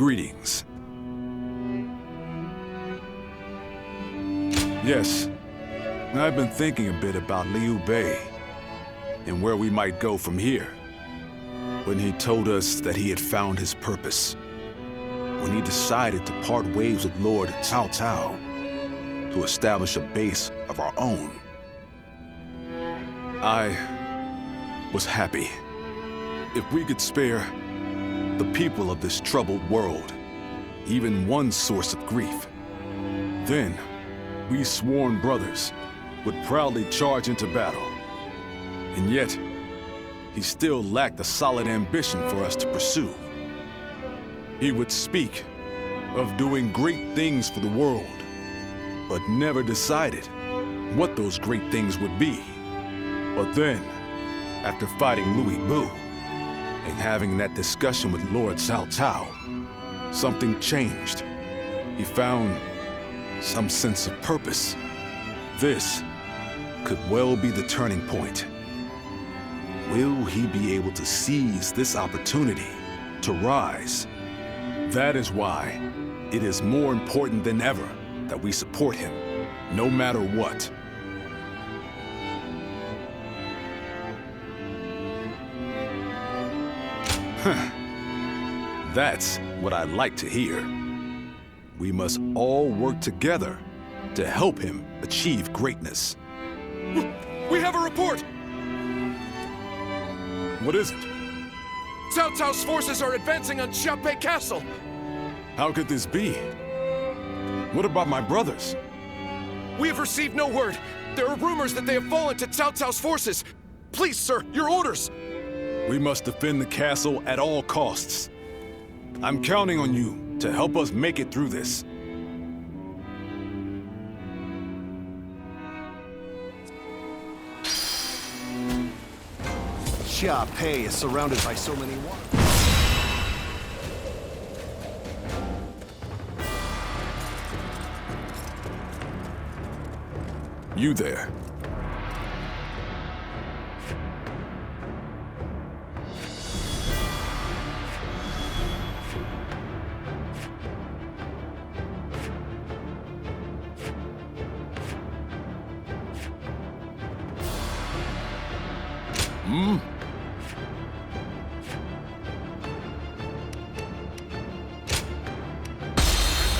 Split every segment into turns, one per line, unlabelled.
greetings. Yes, I've been thinking a bit about Liu Bei and where we might go from here. When he told us that he had found his purpose, when he decided to part ways with Lord Cao Cao to establish a base of our own, I was happy. If we could spare the people of this troubled world even one source of grief, then we sworn brothers would proudly charge into battle. And yet, he still lacked a solid ambition for us to pursue. He would speak of doing great things for the world, but never decided what those great things would be. But then, after fighting Louis Bu and having that discussion with Lord Cao Cao, something changed. He found some sense of purpose. This could well be the turning point. Will he be able to seize this opportunity to rise? That is why it is more important than ever that we support him, no matter what. That's what I like to hear. We must all work together to help him achieve greatness.
We have a report!
What is it?
Cao Cao's forces are advancing on Xiaopei Castle!
How could this be? What about my brothers?
We have received no word. There are rumors that they have fallen to Cao Cao's forces. Please, sir, your orders!
We must defend the castle at all costs. I'm counting on you to help us make it through this.
Xiaopei is surrounded by so many waters.
You there.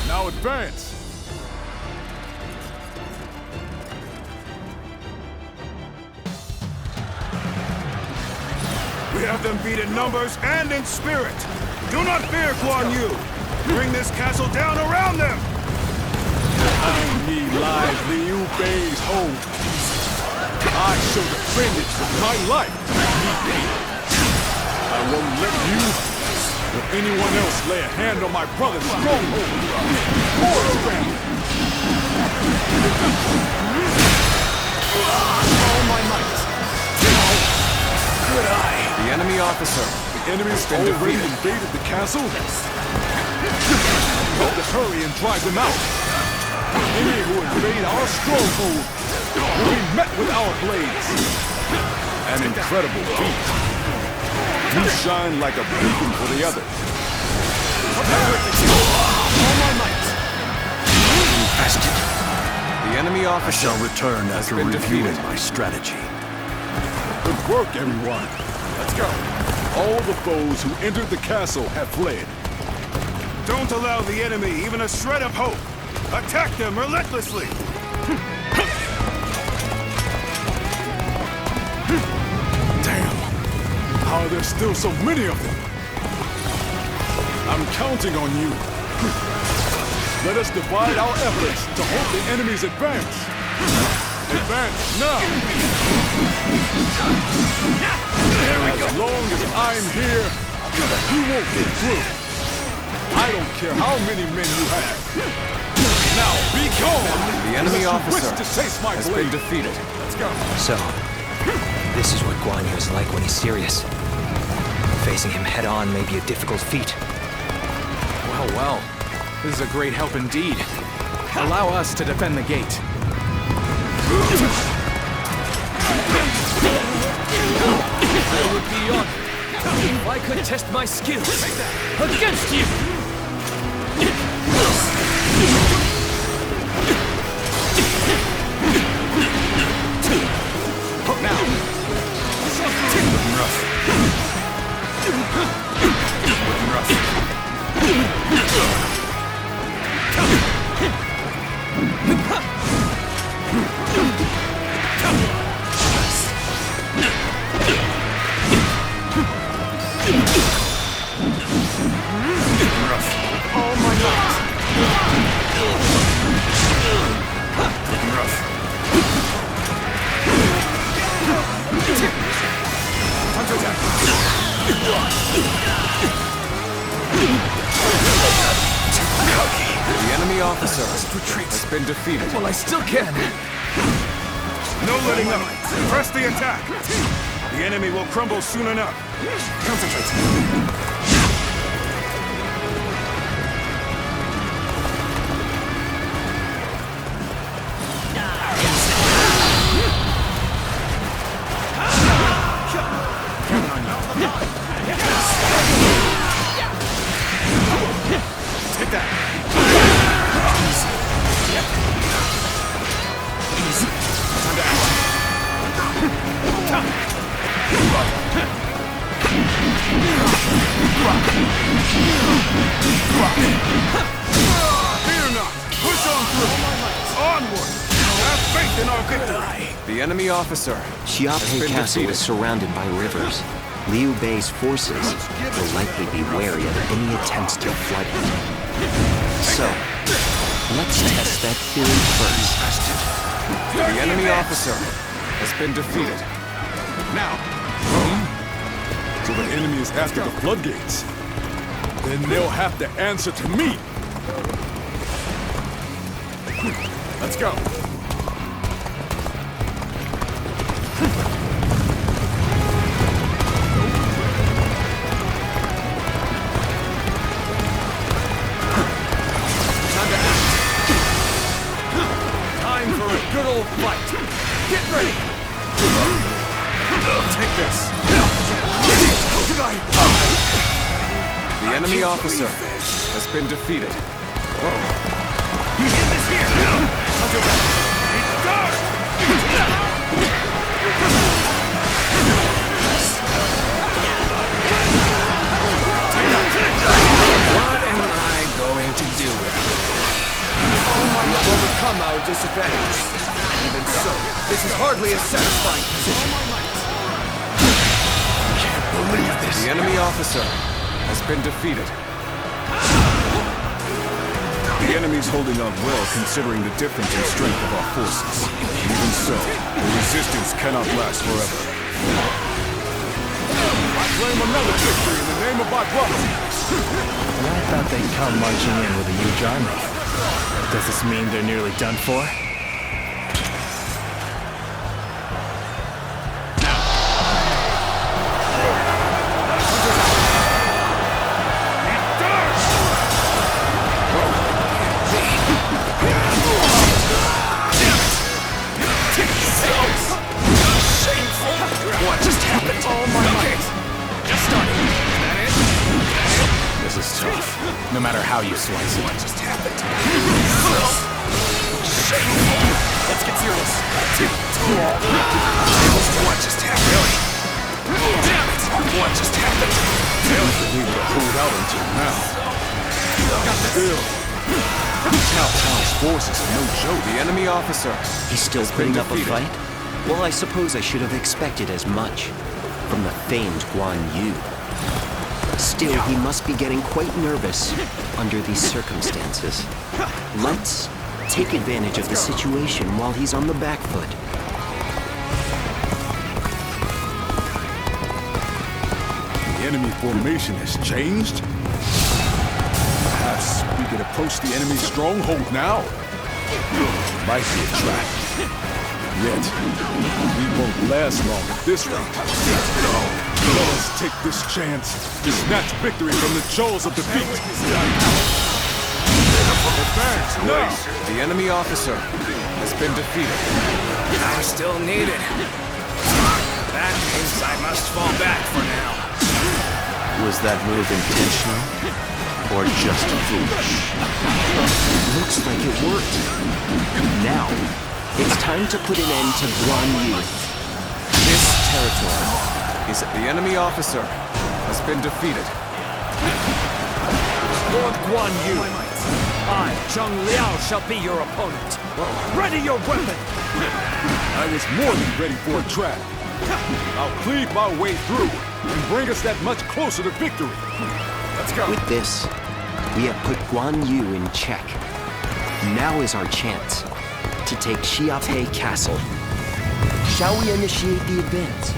Now advance!
We have them beat in numbers and in spirit. Do not fear, Guan Yu. Bring this castle down around them!
He lies Liu Bei's hold. I shall defend it with my life. I won't let you or anyone else lay a hand on my brother's stronghold.
All my might. Good eye.
The enemy officer.
The enemy's already invaded the castle. Help us hurry and drive them out. Any who invade our stronghold will be met with our blades. An incredible feat. You shine like a beacon for the others.
All my might.
Infested. The enemy officer
Shall return after reviewing my strategy.
Good work, everyone. Let's go. All the foes who entered the castle have fled.
Don't allow the enemy even a shred of hope. Attack them relentlessly!
Damn! How are there still so many of them? I'm counting on you. Let us divide our efforts to halt the enemy's advance. Advance now! As long as I'm here, you won't get through. I don't care how many men you have. Now be gone!
The enemy officer
Wish to taste my
has
blade.
been defeated.
Let's go.
So, this is what Guan Yu is like when he's serious. Facing him head-on may be a difficult feat.
Well, well. This is a great help indeed. Allow us to defend the gate.
I would be honored if I could test my skills against you!
officer has been defeated.
Well, I still can.
No letting up. Press the attack. The enemy will crumble soon enough.
Concentrate.
Take that.
Easy. Time to
Fear not. Push on through. Onward. Have faith in our victory.
The enemy officer
Xiaopei
been
Castle
defeated.
is surrounded by rivers. Liu Bei's forces will likely be wary of any attempts to flood it. So, let's test that theory first.
The enemy officer has been defeated. Now,
So the enemy is after the floodgates. Then they'll have to answer to me.
let's go.
time for a good old fight. Get ready.
Take this. The enemy officer has been defeated.
What am I going to do with it? Overcome our disadvantage. Even so, this is hardly a satisfying position. Can't believe this.
The enemy officer has been defeated.
The enemy's holding up well considering the difference in strength of our forces. Even so, the resistance cannot last forever. I claim another victory in the name of my brother.
And I thought they'd come marching in with a huge army. Does this mean they're nearly done for?
What just happened? Oh my might. Just starting. Is that it?
This is tough, no matter how you slice it.
What just happened? Let's get serious. What just happened? Damn it! What just happened?
We would have pulled out until now. Still, Cao Cao's forces are no joke.
The enemy officer
He's still
been
putting up a
defeated.
fight? Well, I suppose I should have expected as much from the famed Guan Yu. Still, he must be getting quite nervous under these circumstances. Let's take advantage of the situation while he's on the back foot.
The enemy formation has changed? Perhaps we could approach the enemy's stronghold now? Might be a trap. Yet, we won't last long at this rate. Let us take this chance to snatch victory from the jaws of defeat. Advance now!
The enemy officer has been defeated.
I'm still needed. That means I must fall back for now.
Was that move intentional? Or just foolish?
Looks like it worked. Now, it's time to put an end to Guan Yu.
This territory is the enemy officer has been defeated.
Lord Guan Yu, I, Zheng Liao, shall be your opponent. Ready your weapon!
I was more than ready for a trap. I'll cleave my way through and bring us that much closer to victory. Let's go.
With this, we have put Guan Yu in check. Now is our chance to take Xiaopei Castle. Shall we initiate the advance?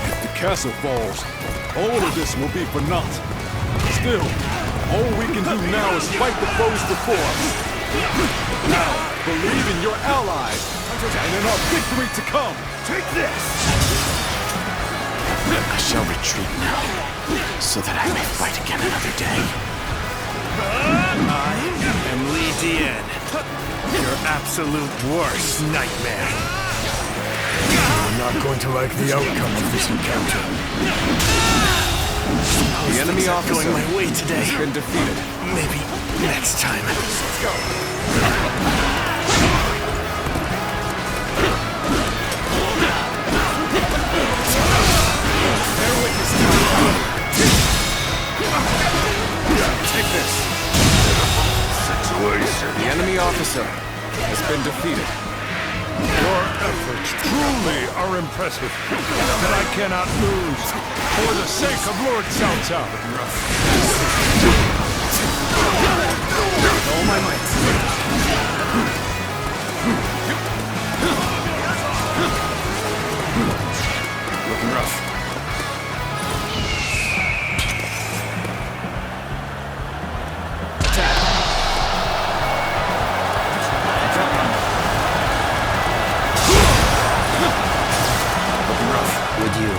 If the castle falls, all of this will be for naught. Still, All we can do now is fight the foes before us. Now, believe in your allies and in our victory to come.
Take this!
I shall retreat now, so that I may fight again another day.
I am Li Dian, your absolute worst nightmare.
I'm not going to like the outcome of this encounter.
The enemy officer
Going my way today.
has been defeated.
Maybe next time.
Let's go. Take this.
Situation.
The enemy officer has been defeated.
Your efforts truly are impressive, but I cannot lose for the sake of Lord Cao Cao.
All my might. Looking rough.
Would you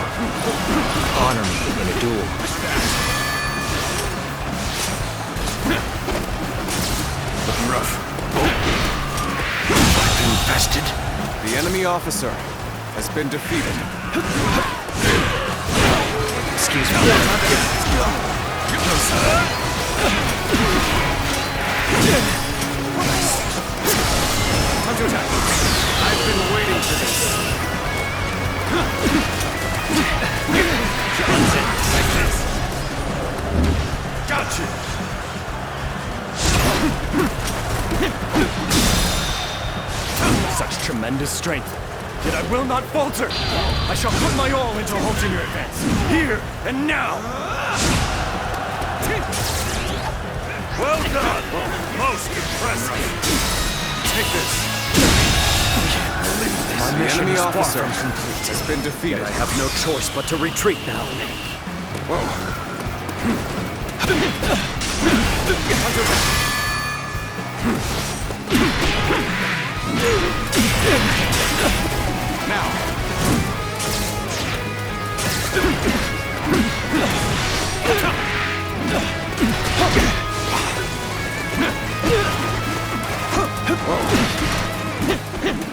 honor me in a duel?
Looking rough.
Infested?
The enemy officer has been defeated.
Excuse me.
Time to attack. I've been waiting for this.
Gotcha!
Such tremendous strength, yet I will not falter. I shall put my all into halting your advance, here and now.
Well done! Most impressive!
Take this.
My
The
mission
enemy
is far
officer
from complete.
has been defeated.
I have no choice but to retreat now.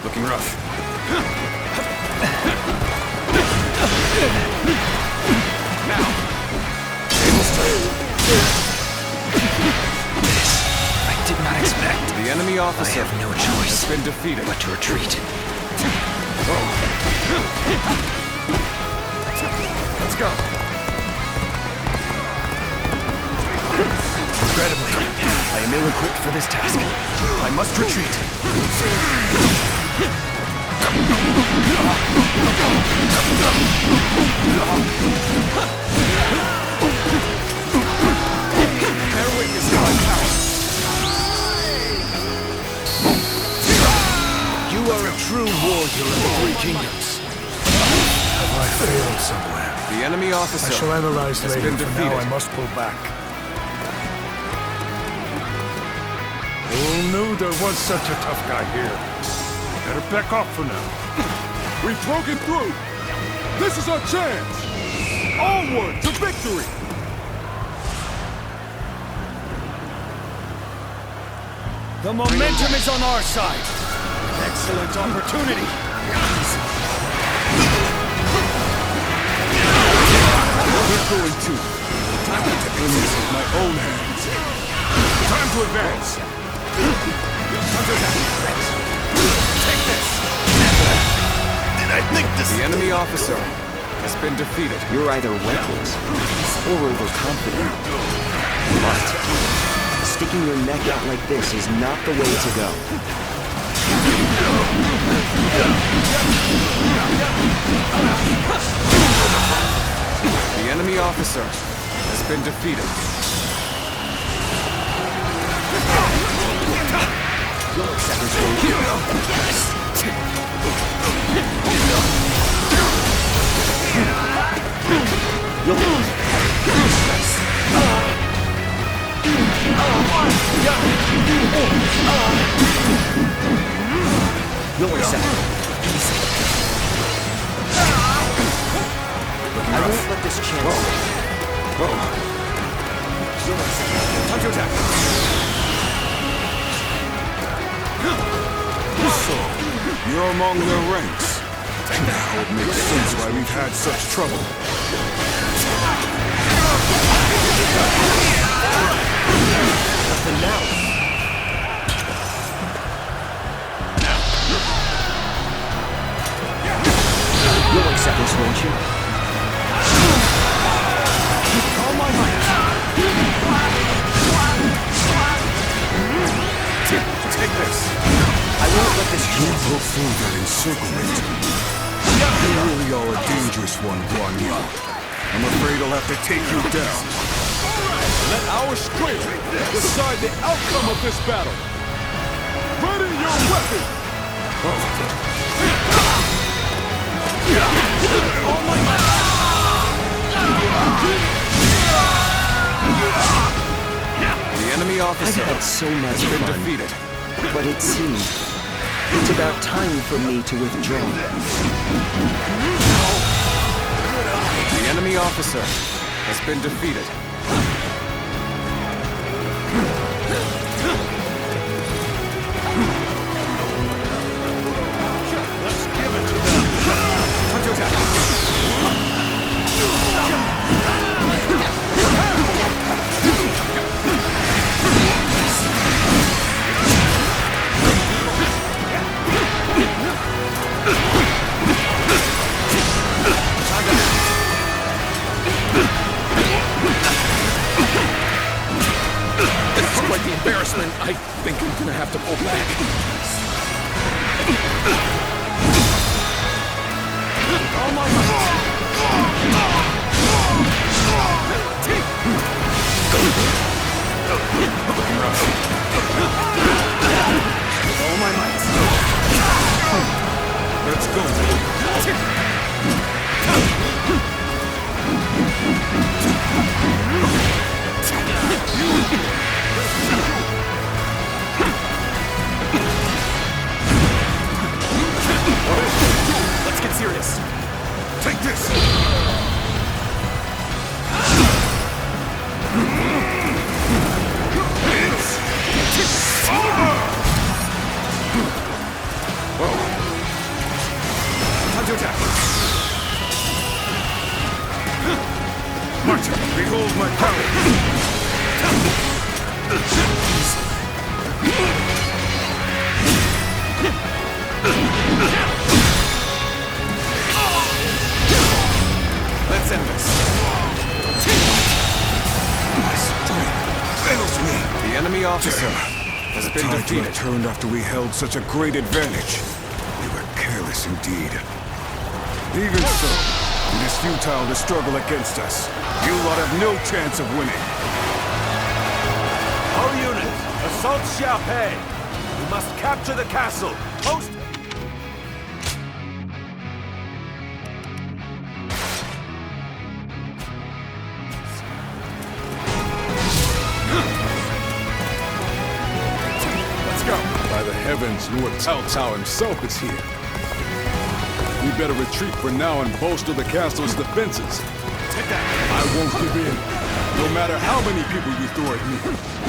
Looking rough. Now.
I did not expect.
The enemy
I
officer
have no choice
has been defeated.
but to retreat.
Let's go.
Incredibly, I am ill-equipped for this task. I must retreat.
Their weakness is my power.
You are a true warrior of the Three Kingdoms. Have I failed somewhere?
The enemy officer
I shall analyze
has
later.
been
For
defeated.
now, I must pull back. Who knew there was such a tough guy here? Better back off for now.
We've broken through. This is our chance. Onward to victory.
The momentum is on our side. Excellent opportunity.
We're going to. Time to take this with my own hands. Time to advance.
Take this.
Did I think this?
The enemy officer has been defeated.
You're either reckless or overconfident. But sticking your neck out like this is not the way to go.
The enemy officer has been defeated.
You'll accept it. I won't let this chance.
Time to attack.
So, you're among their ranks. Now it makes sense why we've had such trouble.
Nothing now. You'll accept this, won't you?
All my might. Take this.
I won't let this
You
chance.
broke through that encirclement. You really are a dangerous one, Guan Yu. I'm afraid I'll have to take you down.
Let our strength decide the outcome of this battle. Ready your weapon!
The enemy
I've
officer
had so much
has been
fun,
defeated.
but it seemed it's about time for me to withdraw.
The enemy officer has been defeated.
Time to attack. This is quite the embarrassment. I think I'm gonna have to pull back. All my all my might.
Let's go.
Let's get serious.
Take this.
Time to attack.
Martin, behold my power.
Let's end this.
My strength fails me.
The enemy officer has
The
been
tide you
defeated.
have turned after we held such a great advantage. You were careless indeed. Even so, it is futile to struggle against us. You lot have no chance of winning.
All units, assault Xiaopei. We must capture the castle. Post.
Let's go.
By the heavens, Lord Cao Cao himself is here. We better retreat for now and bolster the castle's defenses.
Take that.
I won't give in, no matter how many people you throw at me.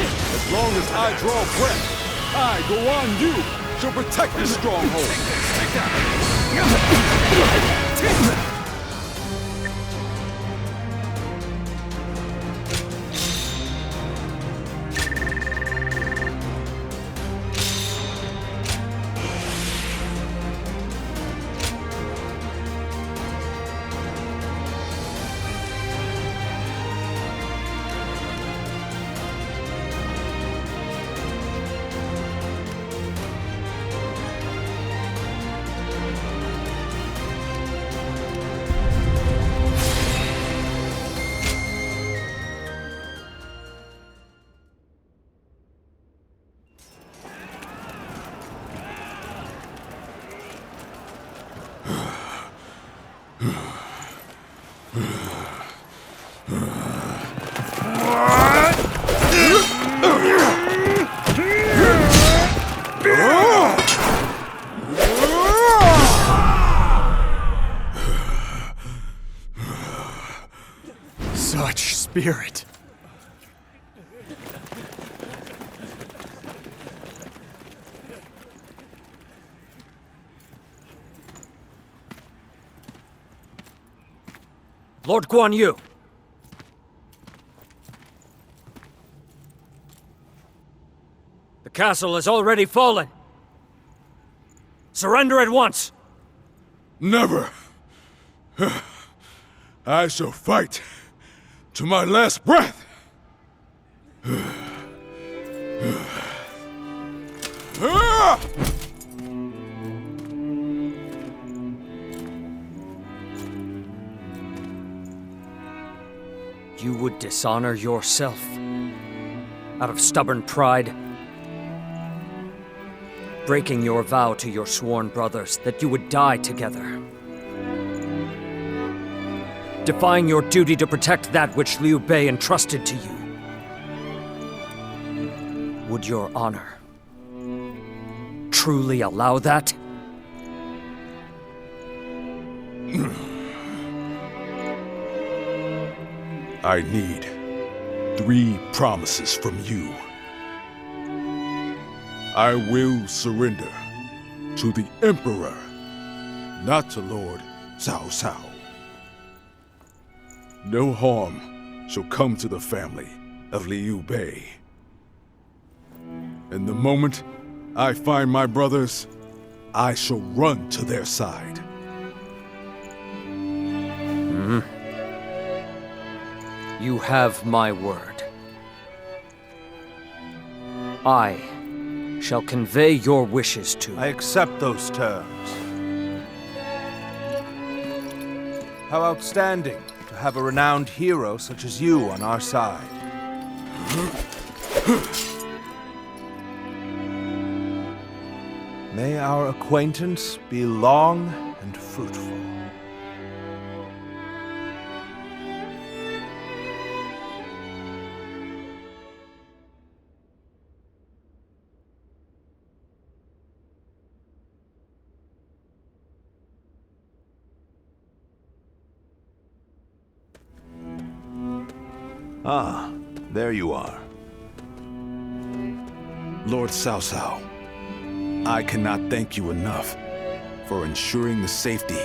As long as I draw breath, I, Guan Yu, shall protect this stronghold.
Take that.
spirit.
Lord Guan Yu. The castle has already fallen. Surrender at once.
Never. I shall fight to my last breath.
You would dishonor yourself out of stubborn pride, breaking your vow to your sworn brothers that you would die together, defying your duty to protect that which Liu Bei entrusted to you. Would your honor truly allow that?
I need 3 promises from you. I will surrender to the Emperor, not to Lord Cao Cao. No harm shall come to the family of Liu Bei. And the moment I find my brothers, I shall run to their side.
You have my word. I shall convey your wishes to...
I accept those terms. How outstanding to have a renowned hero such as you on our side. May our acquaintance be long and fruitful.
Ah, there you are.
Lord Cao Cao, I cannot thank you enough for ensuring the safety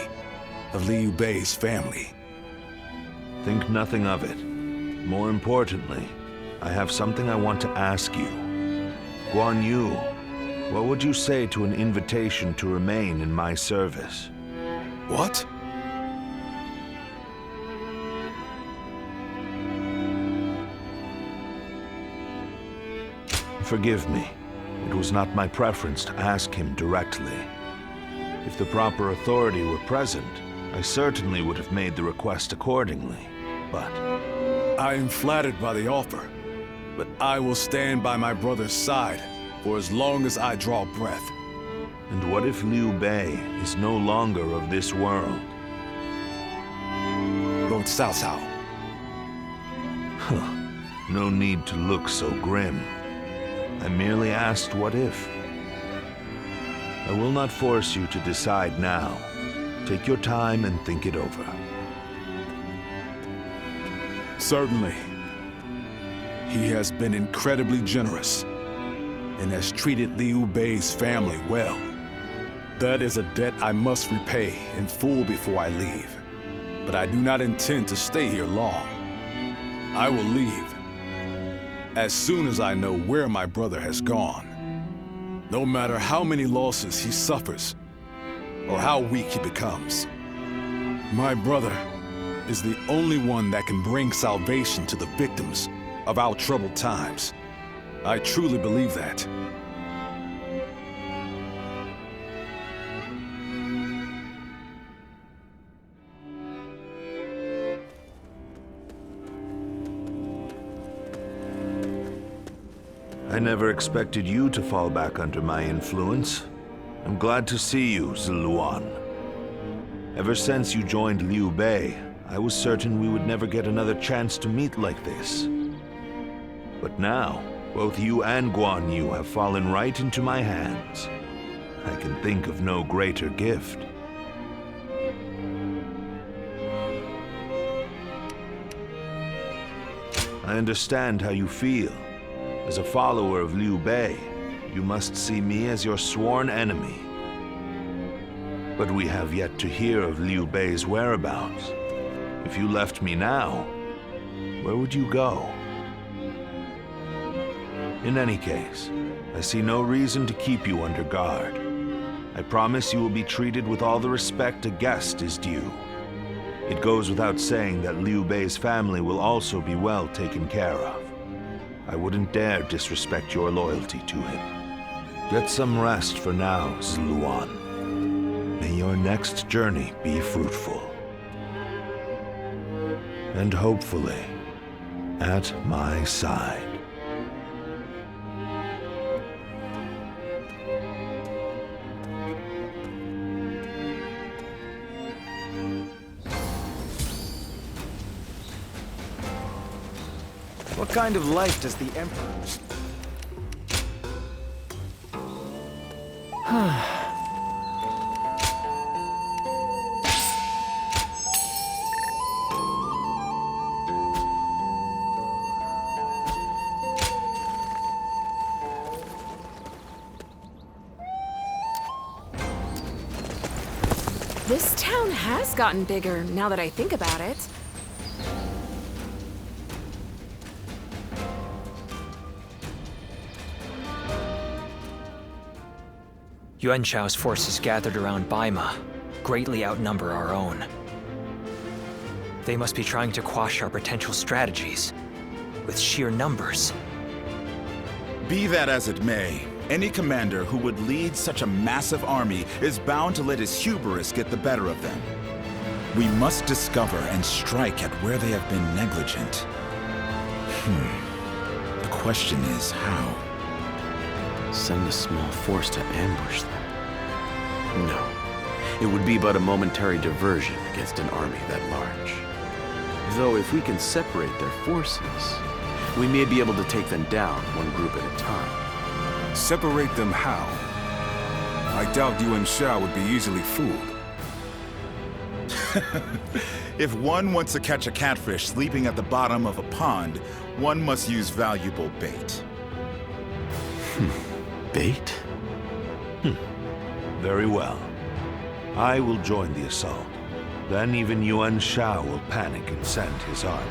of Liu Bei's family.
Think nothing of it. More importantly, I have something I want to ask you. Guan Yu, what would you say to an invitation to remain in my service?
What?
Forgive me. It was not my preference to ask him directly. If the proper authority were present, I certainly would have made the request accordingly, but...
I am flattered by the offer, but I will stand by my brother's side for as long as I draw breath.
And what if Liu Bei is no longer of this world?
Lord Cao Cao.
No need to look so grim. I merely asked what if. I will not force you to decide now. Take your time and think it over.
Certainly. He has been incredibly generous and has treated Liu Bei's family well. That is a debt I must repay in full before I leave. But I do not intend to stay here long. I will leave as soon as I know where my brother has gone. No matter how many losses he suffers, or how weak he becomes. My brother is the only one that can bring salvation to the victims of our troubled times. I truly believe that.
I never expected you to fall back under my influence. I'm glad to see you, Ziluan. Ever since you joined Liu Bei, I was certain we would never get another chance to meet like this. But now, both you and Guan Yu have fallen right into my hands. I can think of no greater gift. I understand how you feel. As a follower of Liu Bei, you must see me as your sworn enemy. But we have yet to hear of Liu Bei's whereabouts. If you left me now, where would you go? In any case, I see no reason to keep you under guard. I promise you will be treated with all the respect a guest is due. It goes without saying that Liu Bei's family will also be well taken care of. I wouldn't dare disrespect your loyalty to him. Get some rest for now, Zluan. May your next journey be fruitful. And hopefully, at my side.
What kind of life does the Emperor...
This town has gotten bigger, now that I think about it.
Yuan Shao's forces gathered around Baima greatly outnumber our own. They must be trying to quash our potential strategies with sheer numbers.
Be that as it may, any commander who would lead such a massive army is bound to let his hubris get the better of them. We must discover and strike at where they have been negligent. The question is how?
Send a small force to ambush them? No. It would be but a momentary diversion against an army that large. Though if we can separate their forces, we may be able to take them down one group at a time.
Separate them how? I doubt Yuan Shao would be easily fooled.
If one wants to catch a catfish sleeping at the bottom of a pond, one must use valuable bait.
Bait?
Very well. I will join the assault. Then even Yuan Shao will panic and send his army.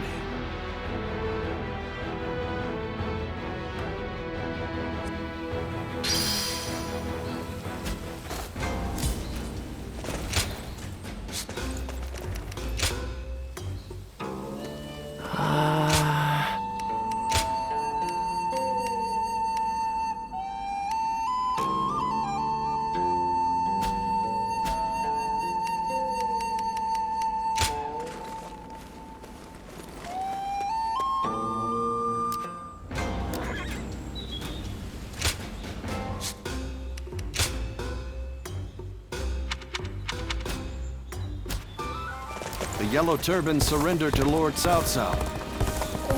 The Yellow Turban surrendered to Lord Cao Cao.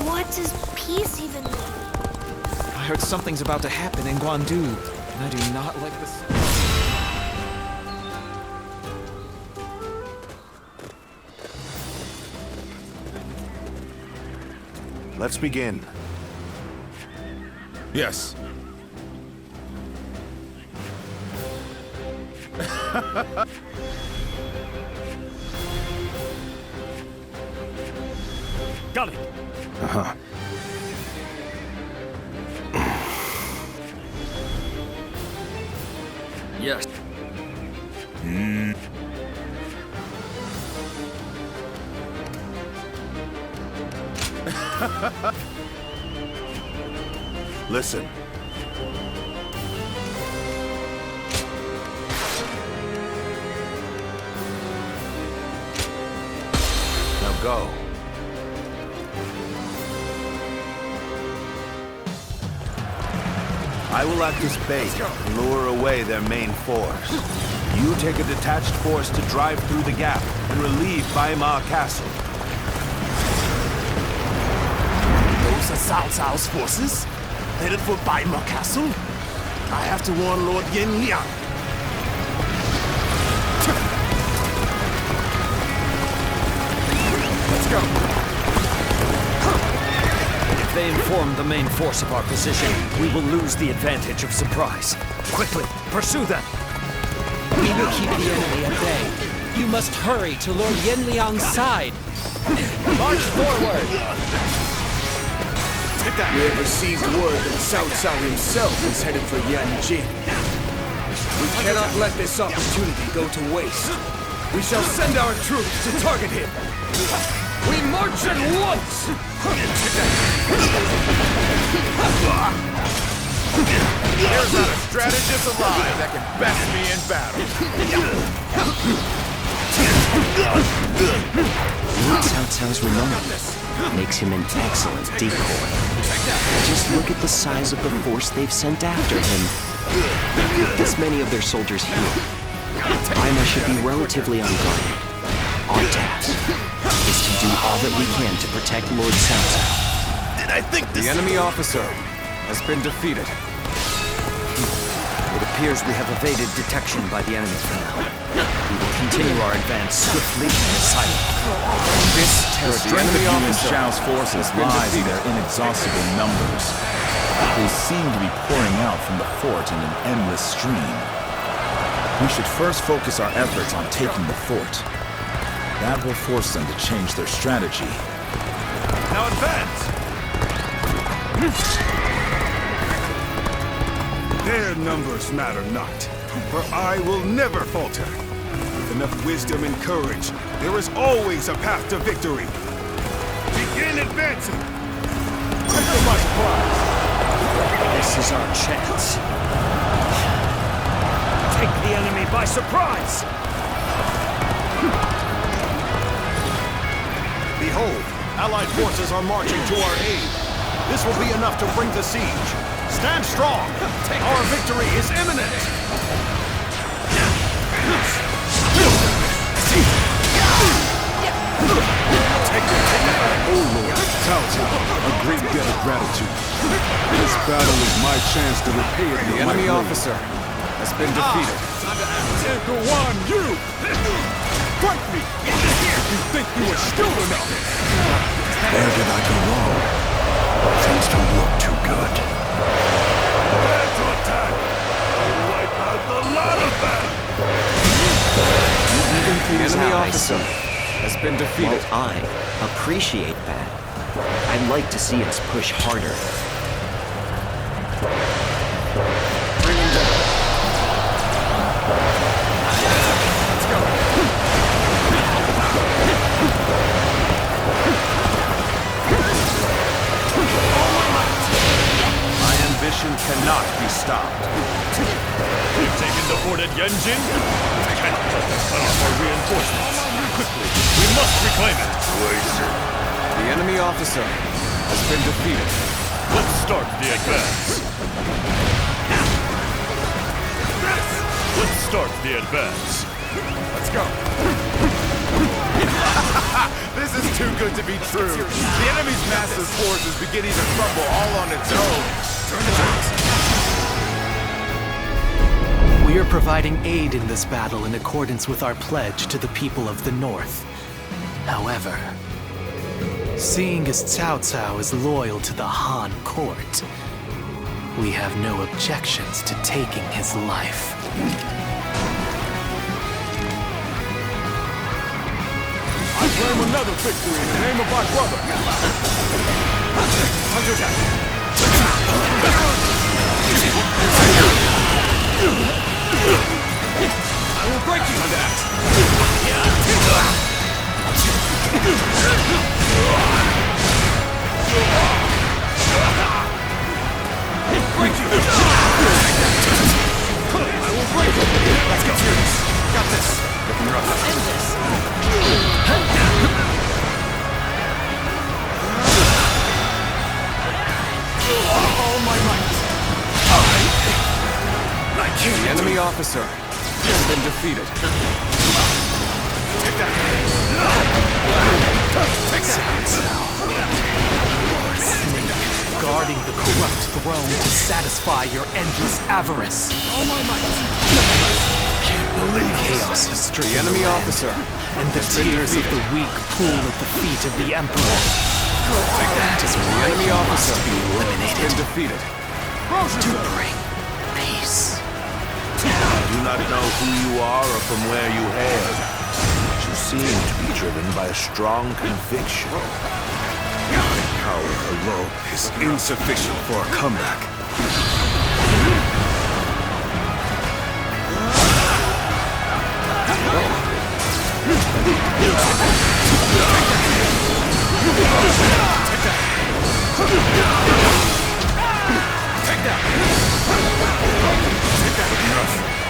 What does peace even mean?
I heard something's about to happen in Guandu, and I do not like this.
Let's begin.
Yes.
Got it.
Uh-huh.
Yes.
Listen. Now go. I will act as bait and lure away their main force. You take a detached force to drive through the gap and relieve Baima Castle.
Those are Cao Cao's forces? Headed for Baima Castle? I have to warn Lord Yin Liang. Let's go.
form the main force of our position, we will lose the advantage of surprise. Quickly, pursue them!
We will keep the enemy at bay. You must hurry to Lord Yenliang's side. March forward!
We have received word that Cao Cao himself is headed for Yanjin. We cannot let this opportunity go to waste. We shall send our troops to target him. We march at once!
There's not a strategist alive that can best me in battle.
Lord Cao Cao's remoteness makes him an excellent decoy. Just look at the size of the force they've sent after him. With this many of their soldiers here, Paimon should be relatively unguarded. Our task is to do all that we can to protect Lord Cao Cao.
Did I think this—
The enemy officer has been defeated.
It appears we have evaded detection by the enemy for now. We will continue our advance swiftly and silently.
This
The strength of Yuan Shao's forces lies in their inexhaustible numbers. They seem to be pouring out from the fort in an endless stream. We should first focus our efforts on taking the fort. That will force them to change their strategy.
Now advance!
Their numbers matter not, for I will never falter. With enough wisdom and courage, there is always a path to victory. Begin advancing! Take them by surprise!
This is our chance. Take the enemy by surprise!
Behold, Allied forces are marching to our aid. This will be enough to bring the siege. Stand strong! Our victory is imminent!
Oh Lord, Cao Cao, a great debt of gratitude. This battle is my chance to repay it.
The enemy officer has been defeated.
Go on, you! Fight me! You think you were skilled enough?
Where did I go wrong? Things don't look too good.
Prepare to attack! I'll wipe out the lot of them!
The enemy
I
officer
see.
has been defeated.
While I appreciate that, I'd like to see us push harder.
Bring him down. Let's go.
My ambition cannot be stopped.
We've taken the fort at Yanjin. We cannot let them cut off our reinforcements. Quickly, we must reclaim it.
The enemy officer has been defeated.
Let's start the advance. Let's start the advance.
Let's go. This is too good to be true. The enemy's massive force is beginning to crumble all on its own. Turn it out.
We are providing aid in this battle in accordance with our pledge to the people of the North. However, seeing as Cao Cao is loyal to the Han court, we have no objections to taking his life.
I claim another victory in the name of my brother.
I will break you for that! Break you! I will break you! Let's get serious! Got this! End this! All my might!
The enemy officer has been defeated.
Take that! Take that!
Guarding the corrupt throne to satisfy your endless avarice.
All my might!
Chaos has stricken
The enemy officer
and the tears of the weak pool at the feet of the Emperor. That is why
enemy
he
officer
must be eliminated.
been defeated.
To bring peace.
I do not know who you are or from where you hail, but you seem to be driven by a strong conviction.
Power alone is insufficient for a comeback.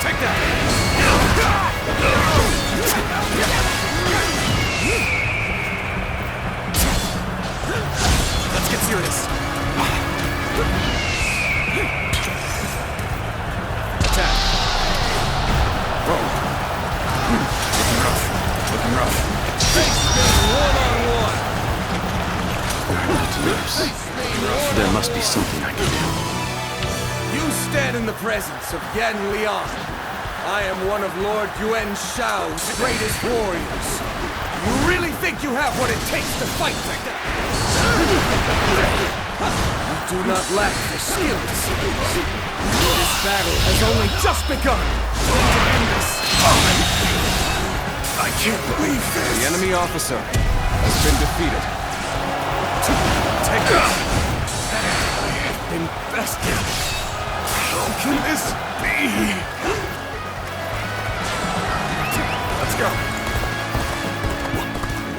Take that! Let's get serious. Attack. Roll. Looking rough. One-on-one.
There must be something I can do.
You stand in the presence of Yan Liang. I am one of Lord Yuan Shao's greatest warriors. You really think you have what it takes to fight like that? You do not lack the skills. This battle has only just begun.
I can't believe this.
The enemy officer has been defeated. Take this. Invested.
How can this be?
Let's go.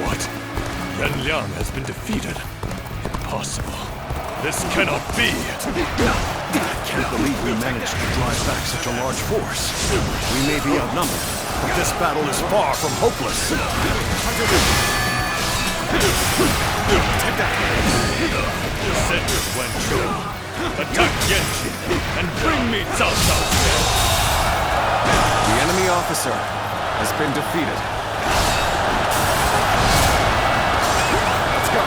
What? Yan Liang has been defeated. Impossible. This cannot be.
I can't believe we managed to drive back such a large force. We may be outnumbered, but this battle is far from hopeless.
Send your Guangzhou. Attack Yanqi and bring me Cao Cao.
The enemy officer has been defeated. Let's go.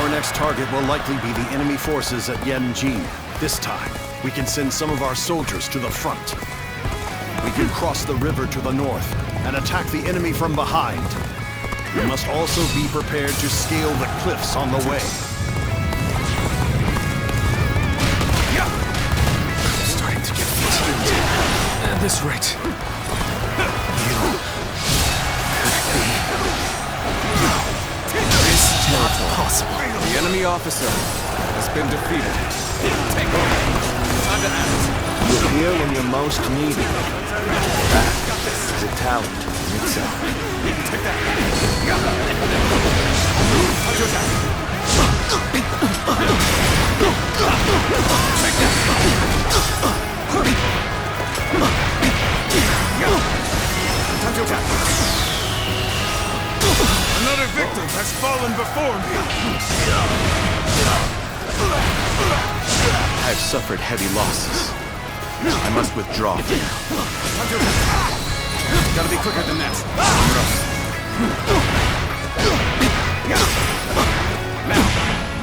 Our next target will likely be the enemy forces at Yanjin. This time, we can send some of our soldiers to the front. We can cross the river to the north and attack the enemy from behind. We must also be prepared to scale the cliffs on the way.
I'm starting to get fatigued. At this rate, It's not possible.
The enemy officer has been defeated. Take over. Time to act.
You appear when you're most needed. That is a talent in itself.
Take that. Time to attack.
Another victim has fallen before me.
I've suffered heavy losses. I must withdraw.
Gotta be quicker than that.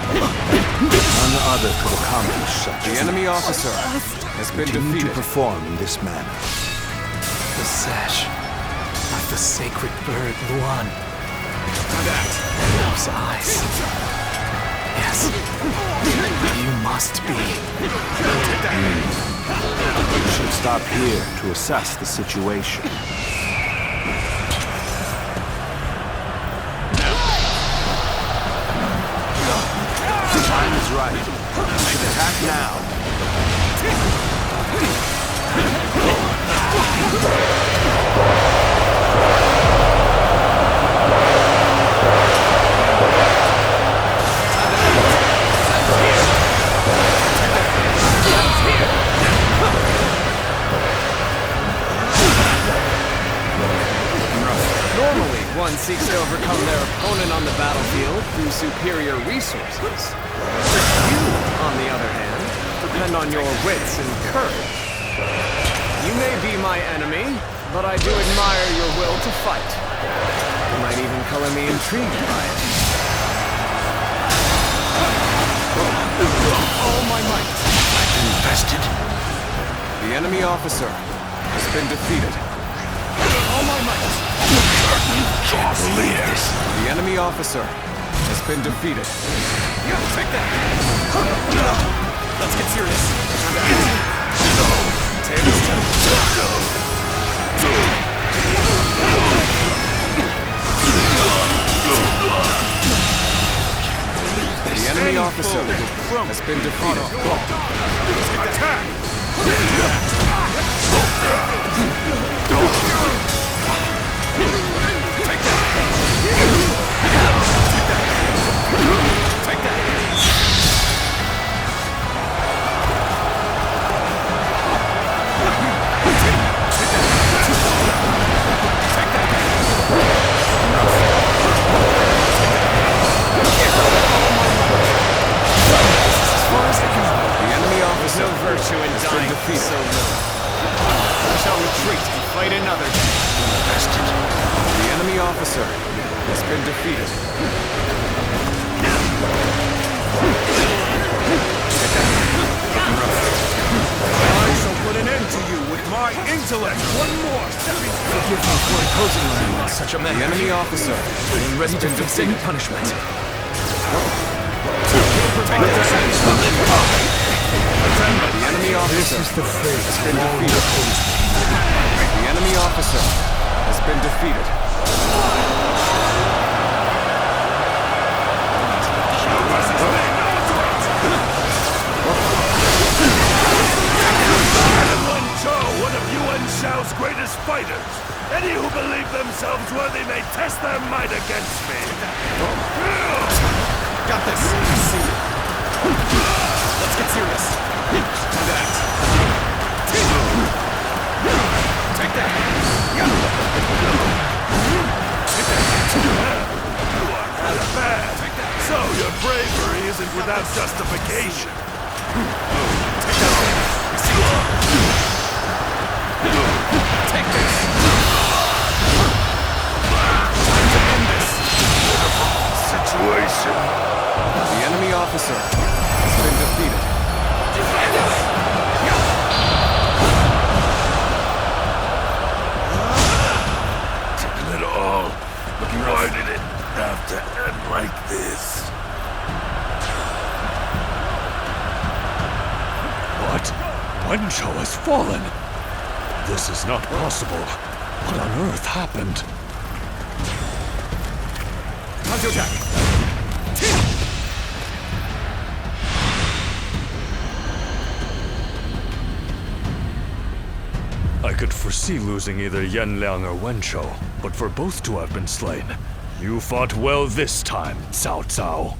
None other could accomplish such.
The enemy officer has been
Continue
defeated.
to perform in this manner.
the sash of the sacred bird Luan. Those eyes. Yes. You must be.
We should stop here to assess the situation. The time is right. We should attack now.
Normally, one seeks to overcome their opponent on the battlefield through superior resources. You, on the other hand, depend on your wits and courage. You may be my enemy, but I do admire your will to fight. You might even color me intrigued by it. All my might.
Infested.
The enemy officer has been defeated. All my might.
Can't believe this.
The enemy officer
has been defeated. Take that! Let's get serious. Tables The enemy officer has been defeated.
Attack!
Take that!
No virtue in dying so low. We shall retreat and fight another day.
The enemy officer has been defeated.
I shall put an end to you with my intellect. One more.
Forgive me for imposing on you in such a manner.
The enemy officer
ready to facing punishment.
The enemy officer has been defeated. The enemy officer has been defeated.
One of Yuan Shao's greatest fighters. Any who believe themselves worthy may test their might against me.
Got this. Let's get serious. That. Take that.
Not bad. So your bravery isn't without justification.
Take this. Time to end this
situation.
The enemy officer has been defeated.
Taking it all. Why did it have to end like this? What? Wenchou has fallen. This is not possible. What on earth happened?
Counterattack.
I could foresee losing either Yanliang or Wenchou, but for both to have been slain, you fought well this time, Cao Cao.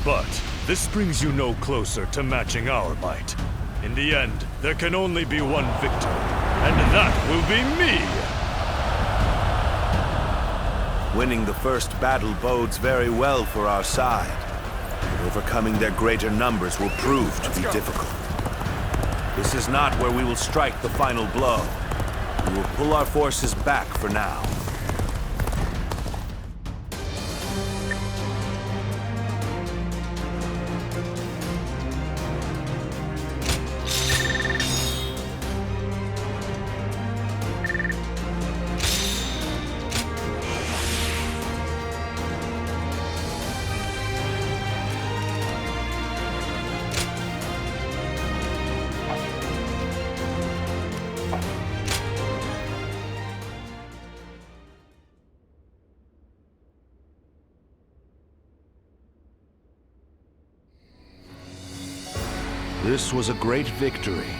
But this brings you no closer to matching our might. In the end, there can only be one victor, and that will be me!
Winning the first battle bodes very well for our side, but overcoming their greater numbers will prove to be difficult. This is not where we will strike the final blow. We will pull our forces back for now. This was a great victory,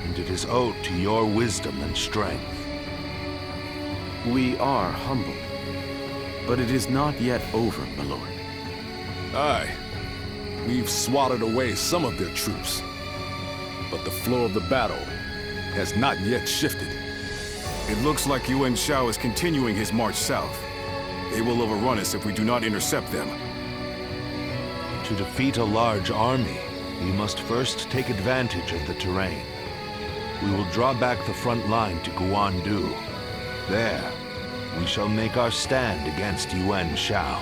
and it is owed to your wisdom and strength.
We are humbled, but it is not yet over, my lord.
Aye. We've swatted away some of their troops, but the flow of the battle has not yet shifted.
It looks like Yuan Shao is continuing his march south. They will overrun us if we do not intercept them.
To defeat a large army, we must first take advantage of the terrain. We will draw back the front line to Guandu. There, we shall make our stand against Yuan Shao.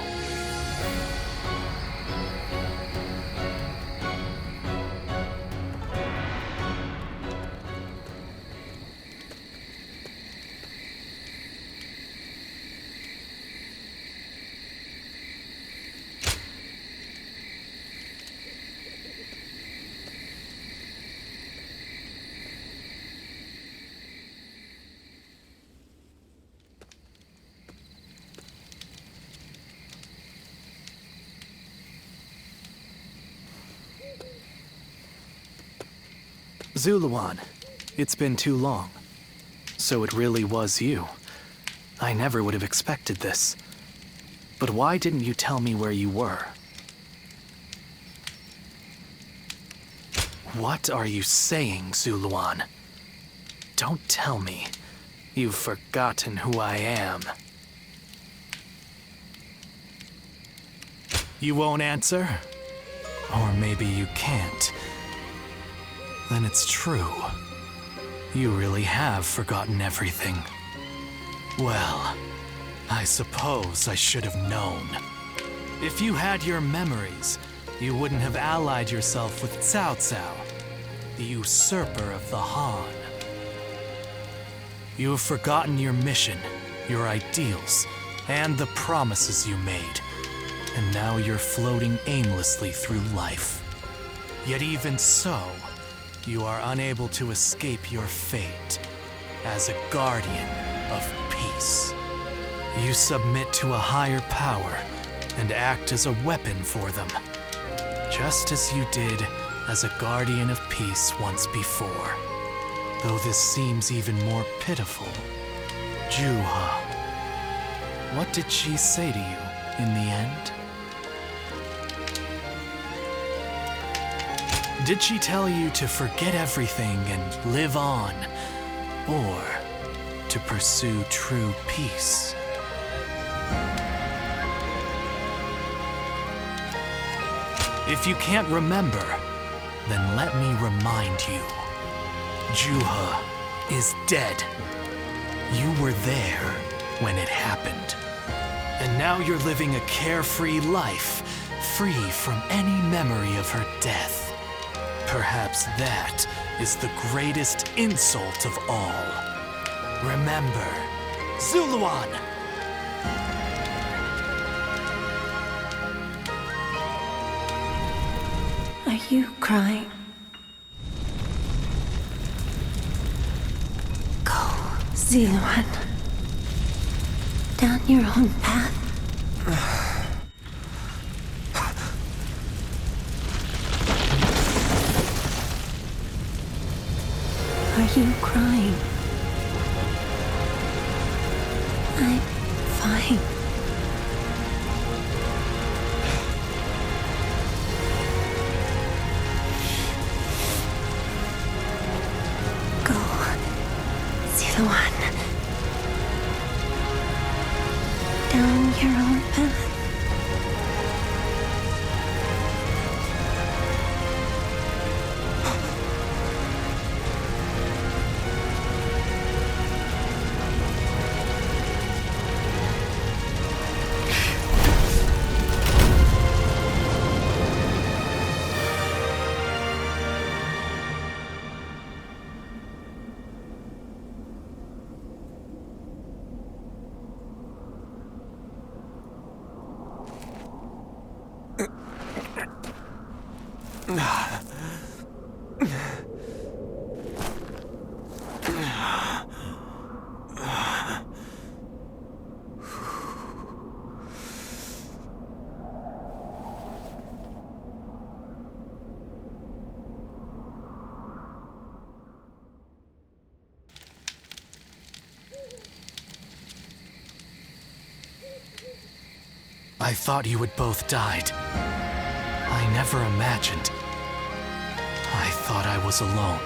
Zuluan, it's been too long. So it really was you. I never would have expected this. But why didn't you tell me where you were? What are you saying, Zuluan? Don't tell me you've forgotten who I am. You won't answer? Or maybe you can't. Then it's true. You really have forgotten everything. Well, I suppose I should have known. If you had your memories, you wouldn't have allied yourself with Cao Cao, the usurper of the Han. You have forgotten your mission, your ideals, and the promises you made. And now you're floating aimlessly through life. Yet even so, you are unable to escape your fate as a guardian of peace. You submit to a higher power and act as a weapon for them, just as you did as a guardian of peace once before. Though this seems even more pitiful. Juha, what did she say to you in the end? Did she tell you to forget everything and live on? Or to pursue true peace? If you can't remember, then let me remind you. Juha is dead. You were there when it happened. And now you're living a carefree life, free from any memory of her death. Perhaps that is the greatest insult of all. Remember, Zuluan!
Are you crying? Go, Zuluan. Down your own path. Are you crying? I'm fine. Go, Zuluan. Down your own path.
I thought you had both died. I never imagined. I thought I was alone.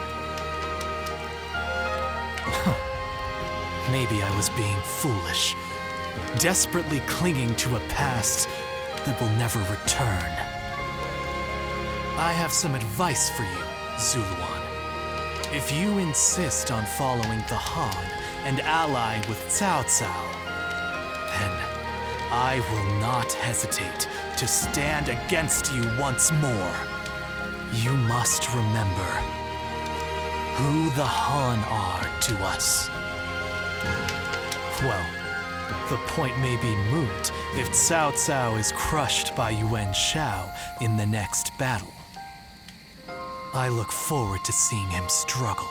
Maybe I was being foolish, desperately clinging to a past that will never return. I have some advice for you, Zuluan. If you insist on following the Han and ally with Cao Cao, then I will not hesitate to stand against you once more. You must remember who the Han are to us. Well, the point may be moot if Cao Cao is crushed by Yuan Shao in the next battle. I look forward to seeing him struggle.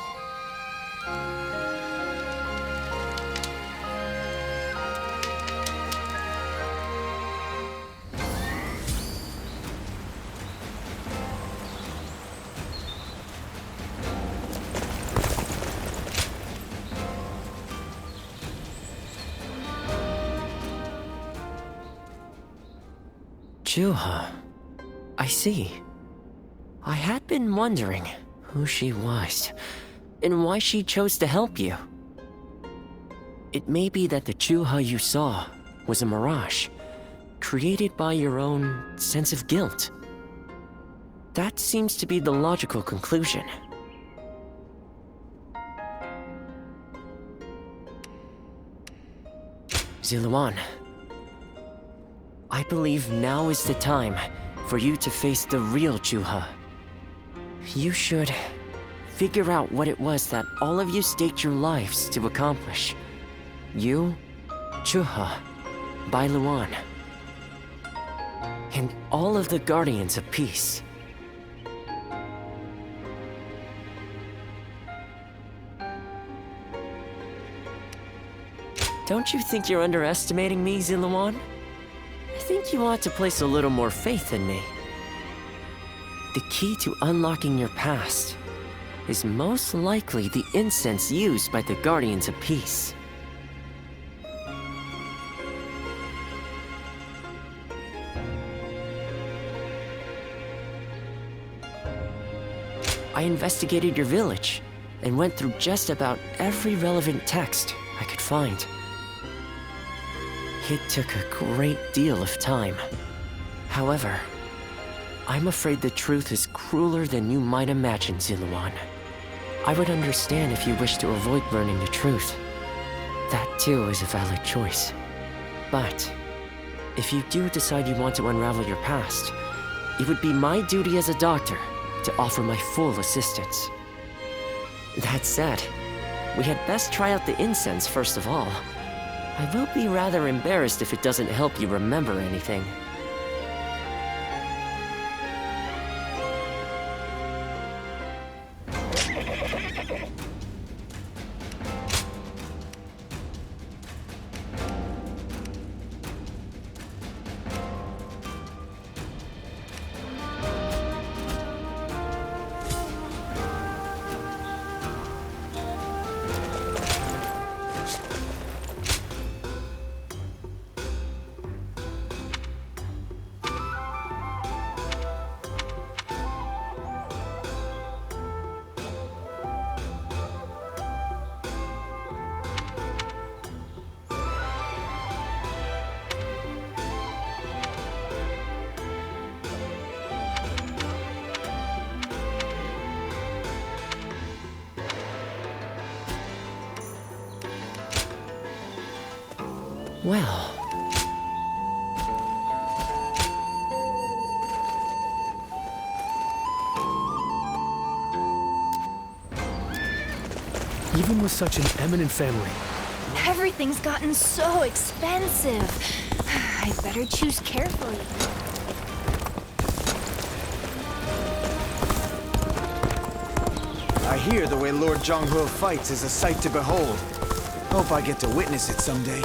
Chuha. I see. I had been wondering who she was, and why she chose to help you. It may be that the Chuha you saw was a mirage, created by your own sense of guilt. That seems to be the logical conclusion. Ziluan, I believe now is the time for you to face the real Chuha. You should figure out what it was that all of you staked your lives to accomplish. You, Chuha, Bailuan, and all of the Guardians of Peace. Don't you think you're underestimating me, Ziluan? I think you ought to place a little more faith in me. The key to unlocking your past is most likely the incense used by the Guardians of Peace. I investigated your village and went through just about every relevant text I could find. It took a great deal of time. However, I'm afraid the truth is crueler than you might imagine, Ziluan. I would understand if you wish to avoid learning the truth. That too is a valid choice. But if you do decide you want to unravel your past, it would be my duty as a doctor to offer my full assistance. That said, we had best try out the incense first of all. I will be rather embarrassed if it doesn't help you remember anything. Well...
Even with such an eminent family,
everything's gotten so expensive. I better choose carefully.
I hear the way Lord Zhonghe fights is a sight to behold. Hope I get to witness it someday.